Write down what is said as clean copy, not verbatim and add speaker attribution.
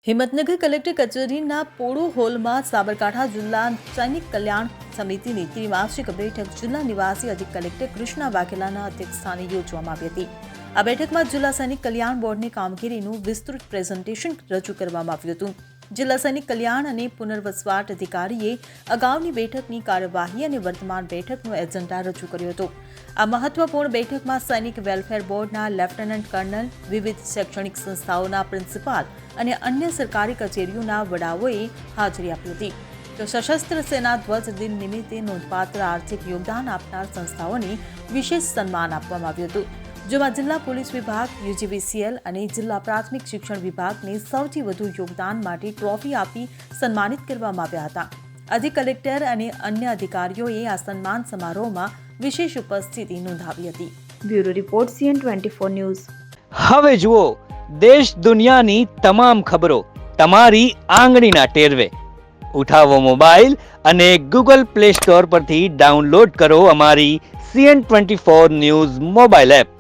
Speaker 1: Himmatnagar collector કચેરીના પોળો હોલમાં સાબરકાંઠા જિલ્લા સૈનિક કલ્યાણ સમિતિની ત્રિમાસિક બેઠક જિલ્લા નિવાસી અધિક કલેક્ટર કૃષ્ણા વાઘેલાના અધ્યક્ષસ્થાને યોજવામાં આવી હતી। આ બેઠકમાં જિલ્લા સૈનિક કલ્યાણ બોર્ડની કામગીરીનું વિસ્તૃત પ્રેઝન્ટેશન રજૂ કરવામાં આવ્યું હતું। જિલ્લા સૈનિક કલ્યાણ અને પુનર્વસવાટ અધિકારીએ અગાઉની બેઠકની કાર્યવાહી અને વર્તમાન બેઠકનો એજન્ડા રજૂ કર્યો હતો। આ મહત્વપૂર્ણ બેઠકમાં સૈનિક વેલફેર બોર્ડના લેફ્ટનન્ટ કર્નલ, વિવિધ શૈક્ષણિક સંસ્થાઓના પ્રિન્સિપાલ અને અન્ય સરકારી કચેરીઓના વડાઓએ હાજરી આપી હતી। તો સશસ્ત્ર સેના ધ્વજ દિન નિમિત્તે નોંધપાત્ર આર્થિક યોગદાન આપનાર સંસ્થાઓને વિશેષ સન્માન આપવામાં આવ્યું હતું, જેમાં જિલ્લા પોલીસ વિભાગ, UGVCL અને જિલ્લા પ્રાથમિક શિક્ષણ વિભાગને સૌથી વધુ યોગદાન માટે ટ્રોફી આપી સન્માનિત કરવામાં આવ્યા હતા। અધિક કલેક્ટર અને અન્ય અધિકારીઓએ આ સન્માન સમારોહમાં વિશેષ ઉપસ્થિતિ નોંધાવી હતી।
Speaker 2: Bureau report CN24 news.
Speaker 3: હવે જુઓ દેશ દુનિયાની તમામ ખબરો તમારી આંગળીના ટેરવે। ઉઠાવો મોબાઈલ અને Google Play Store પરથી ડાઉનલોડ કરો અમારી CN24 ન્યૂઝ મોબાઈલ એપ।